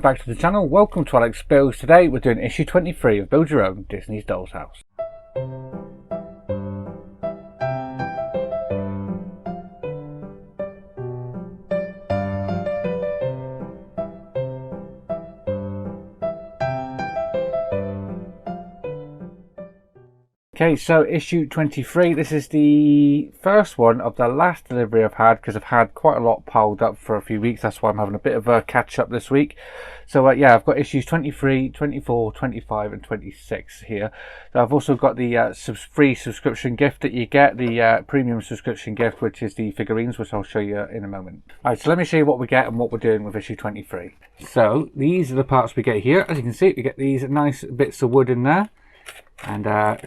Back to the channel. Welcome to Alex Builds. Today we're doing issue 23 of Build Your Own Disney's Doll's House. Okay, so issue 23, this is the first one of the last delivery I've had, because I've had quite a lot piled up for a few weeks. That's why I'm having a bit of a catch up this week. So yeah, I've got issues 23, 24, 25 and 26 here. So I've also got the free subscription gift that you get, the premium subscription gift, which is the figurines, which I'll show you in a moment. Alright, so let me show you what we get and what we're doing with issue 23. So these are the parts we get here. As you can see, we get these nice bits of wood in there. And a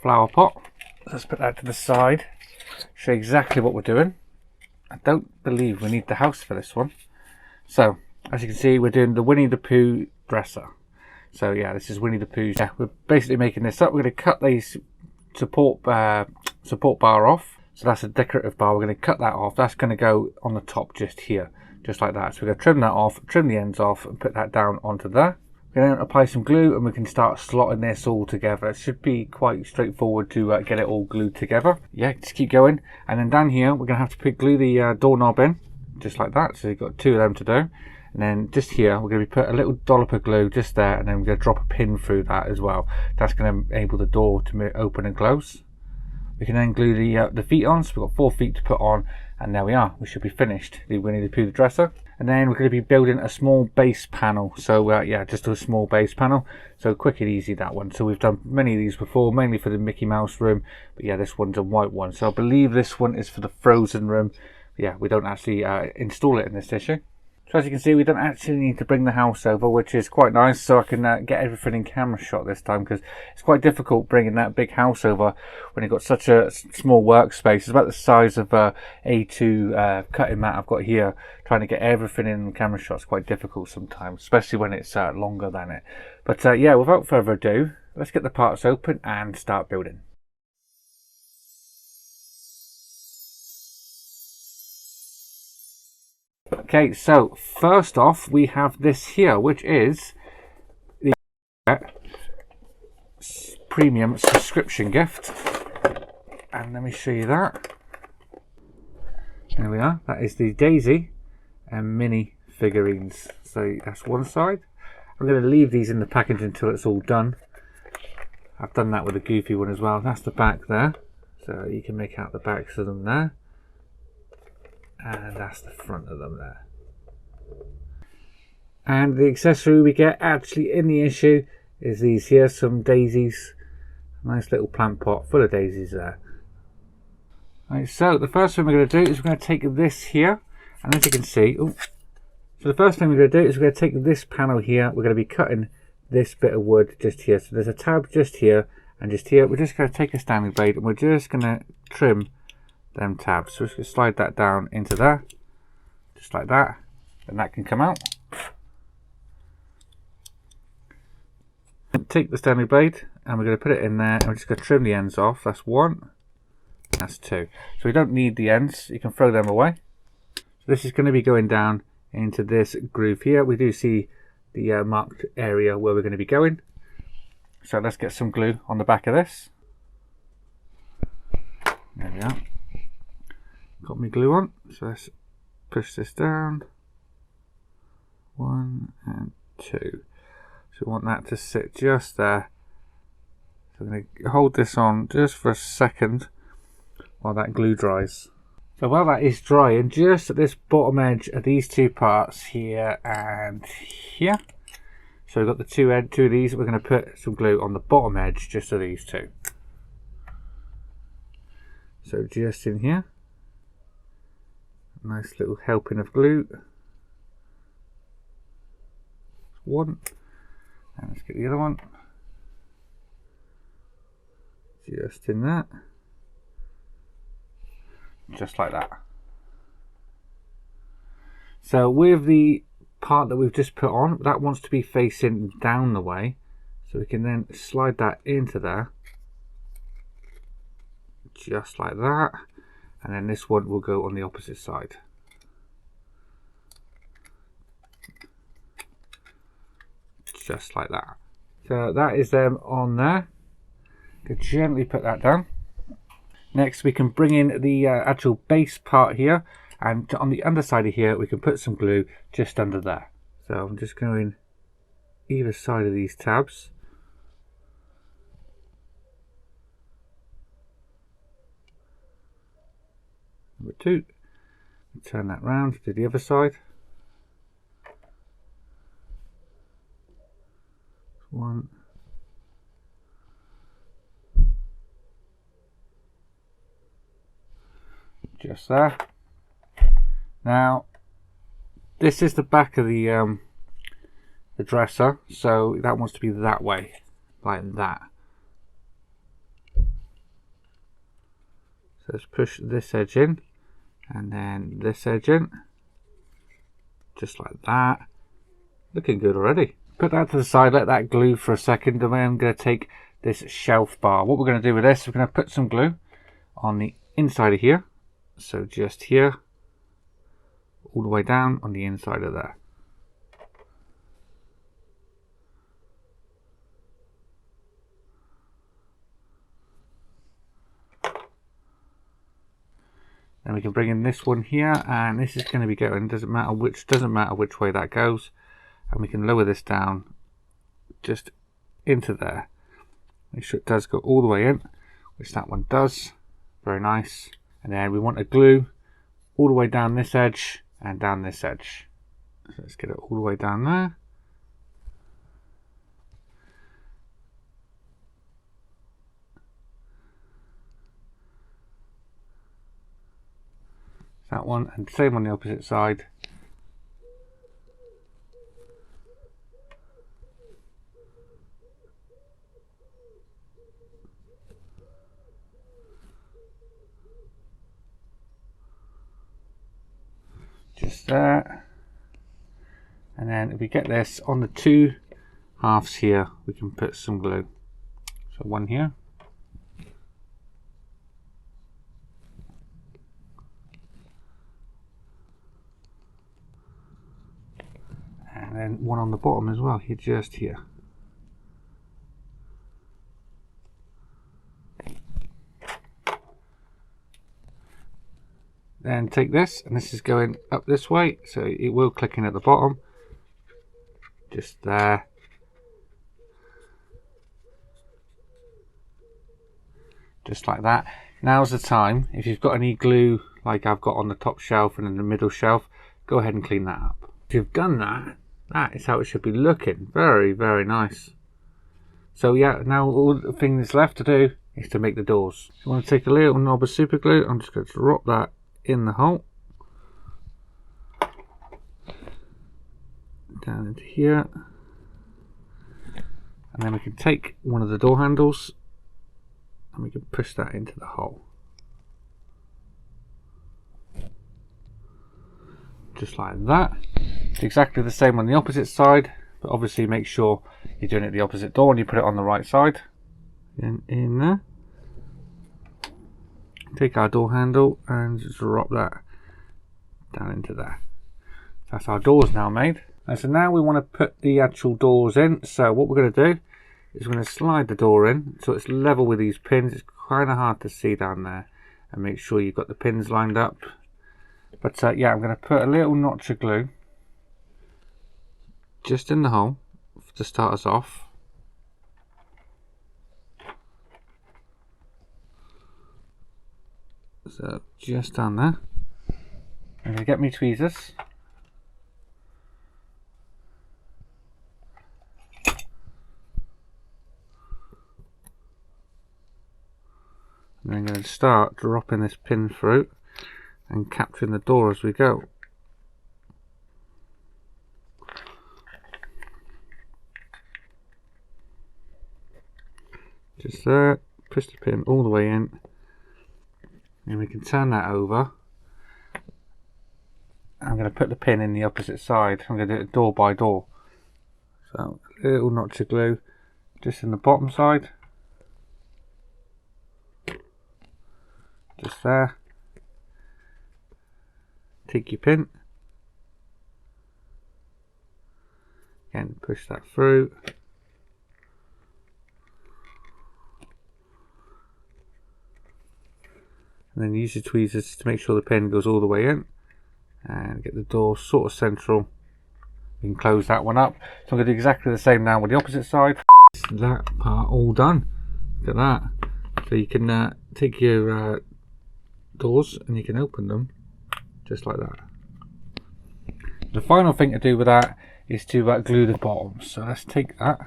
flower pot. Let's put that to the side, show you exactly what we're doing. I don't believe we need the house for this one. So as you can see, we're doing the Winnie the Pooh dresser. So yeah, this is Winnie the Pooh's. Yeah, we're basically making this up. We're going to cut these support bar off. So that's a decorative bar. We're going to cut that off. That's going to go on the top just here, just like that. So we're going to trim that off, trim the ends off and put that down onto there. We're going to apply some glue and we can start slotting this all together. It should be quite straightforward to get it all glued together. Yeah, just keep going. And then down here, we're going to have to glue the doorknob in, just like that. So you've got two of them to do. And then just here, we're going to put a little dollop of glue just there, and then we're going to drop a pin through that as well. That's going to enable the door to open and close. We can then glue the feet on, so we've got 4 feet to put on, and there we are. We should be finished, the Winnie the Pooh dresser. And then we're going to be building a small base panel. So yeah, just a small base panel. So quick and easy, that one. So we've done many of these before, mainly for the Mickey Mouse room. But yeah, this one's a white one. So I believe this one is for the Frozen room. But yeah, we don't actually install it in this issue. So as you can see, we don't actually need to bring the house over, which is quite nice, so I can get everything in camera shot this time, because it's quite difficult bringing that big house over when you've got such a small workspace. It's about the size of A2 cutting mat I've got here. Trying to get everything in camera shot is quite difficult sometimes, especially when it's longer than it. But yeah, without further ado, let's get the parts open and start building. Okay, so first off we have this here, which is the premium subscription gift, and let me show you that. There we are. That is the Daisy and Minnie figurines. So that's one side. I'm going to leave these in the package until it's all done. I've done that with the Goofy one as well. That's the back there, so you can make out the backs of them there. And that's the front of them there. And the accessory we get actually in the issue is these here, some daisies. Nice little plant pot full of daisies there. Right, so the first thing we're going to do is we're going to take this here, and as you can see, so the first thing we're going to do is we're going to take this panel here. We're going to be cutting this bit of wood just here. So there's a tab just here and just here. We're just going to take a Stanley blade and we're just going to trim them tabs. So we're just going to slide that down into there, just like that, and that can come out. Take the Stanley blade and we're going to put it in there, and we're just going to trim the ends off. That's one, that's two. So we don't need the ends, you can throw them away. So this is going to be going down into this groove here. We do see the marked area where we're going to be going. So let's get some glue on the back of this. There we are. Got my glue on, so let's push this down. 1 and 2. So we want that to sit just there. So I'm going to hold this on just for a second while that glue dries. So while that is drying, just at this bottom edge of these two parts here and here. So we've got the two of these. We're going to put some glue on the bottom edge just of these two. So just in here. Nice little helping of glue. One. And let's get the other one. Just in that. Just like that. So with the part that we've just put on, that wants to be facing down the way. So we can then slide that into there. Just like that. And then this one will go on the opposite side. just like that. So that is them on there. Could gently put that down. Next we can bring in the actual base part here, and on the underside of here we can put some glue just under there. So I'm just going either side of these tabs. Number 2. Turn that round to the other side. 1. Just there. Now this is the back of the dresser, so that wants to be that way, like that. So let's push this edge in, and then this edge in, just like that. Looking good already. Put that to the side, let that glue for a second, and then I'm going to take this shelf bar. What we're going to do with this, we're going to put some glue on the inside of here. So just here, all the way down on the inside of there. Then we can bring in this one here, and this is going to be going, doesn't matter which way that goes, and we can lower this down just into there. Make sure it does go all the way in, which that one does. Very nice. And then we want to glue all the way down this edge and down this edge. So let's get it all the way down there. That one, and same on the opposite side. Just there. And then if we get this on the 2 halves here, we can put some glue. So one here. And then one on the bottom as well, here, just here. Then take this, and this is going up this way, so it will click in at the bottom. Just there. Just like that. Now's the time, if you've got any glue like I've got on the top shelf and in the middle shelf, go ahead and clean that up. If you've done that, that is how it should be looking. Very, very nice. So yeah, now all the thing that's left to do is to make the doors. You want to take a little knob of super glue, I'm just going to drop that in the hole. Down into here. And then we can take one of the door handles and we can push that into the hole. Just like that. It's exactly the same on the opposite side, but obviously make sure you're doing it the opposite door and you put it on the right side. In there. Take our door handle and just drop that down into there. That's our doors now made. And so now we want to put the actual doors in. So what we're going to do is we're going to slide the door in so it's level with these pins. It's kind of hard to see down there, and make sure you've got the pins lined up. But yeah, I'm going to put a little notch of glue just in the hole to start us off. So just down there. I'm going to get me tweezers. And I'm going to start dropping this pin through and capturing the door as we go. Just there, push the pin all the way in, and we can turn that over. I'm going to put the pin in the opposite side. I'm going to do it door by door. So a little notch of glue just in the bottom side. Just there. Take your pin, Again, push that through. And then use your tweezers to make sure the pin goes all the way in. And get the door sort of central. You can close that one up. So I'm going to do exactly the same now with the opposite side. That part all done. Look at that. So you can take your doors and you can open them just like that. The final thing to do with that is to glue the bottoms. So let's take that.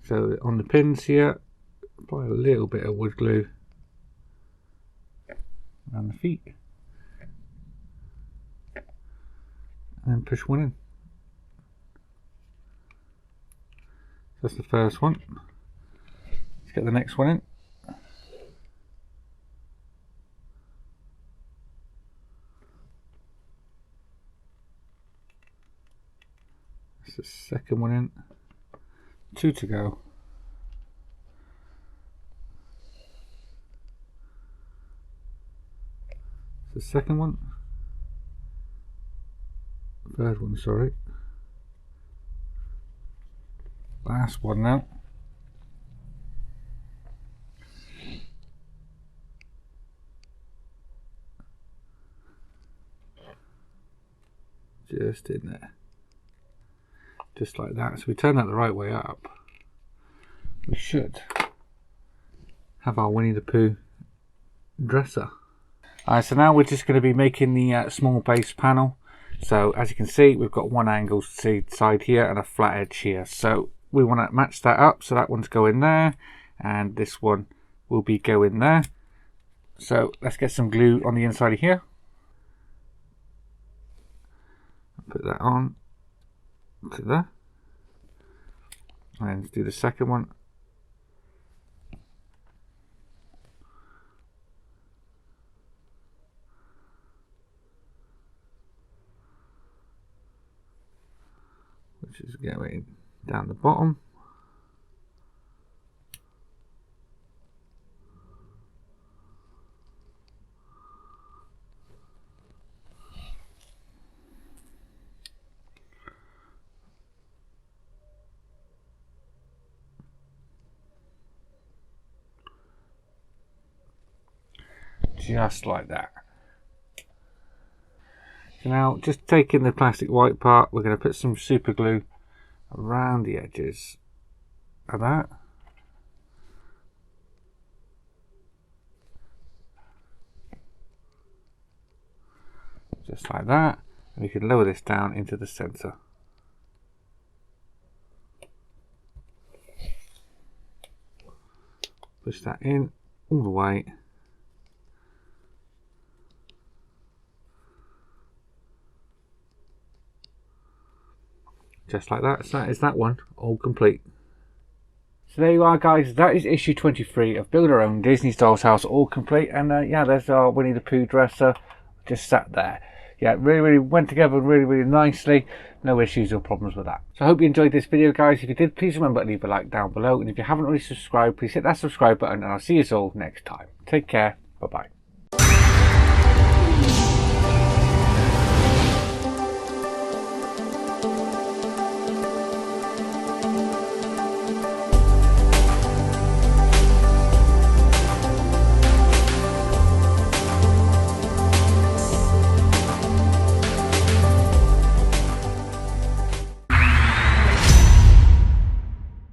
So on the pins here, apply a little bit of wood glue around the feet. And then push one in. That's the first one. Let's get the next one in. That's the second one in. 2 to go. The second one. Third one, sorry. Last one now. Just in there. Just like that. So we turn that the right way up. We should have our Winnie the Pooh dresser. Alright, so now we're just going to be making the small base panel. So as you can see, we've got one angle side here and a flat edge here. So we want to match that up. So that one's going there and this one will be going there. So let's get some glue on the inside of here. Put that on to there. And do the second one. Which is going down the bottom. Just like that. So now, just taking the plastic white part, we're going to put some super glue around the edges of that. Just like that. And we can lower this down into the center. Push that in all the way. Just like that. So that is that one all complete. So there you are, guys. That is issue 23 of Build Our Own Disney's Doll's House all complete. And yeah, there's our Winnie the Pooh dresser just sat there. Yeah, really went together really nicely. No issues or problems with that. So I hope you enjoyed this video, guys. If you did, please remember to leave a like down below. And if you haven't already subscribed, please hit that subscribe button. And I'll see you all next time. Take care. Bye-bye.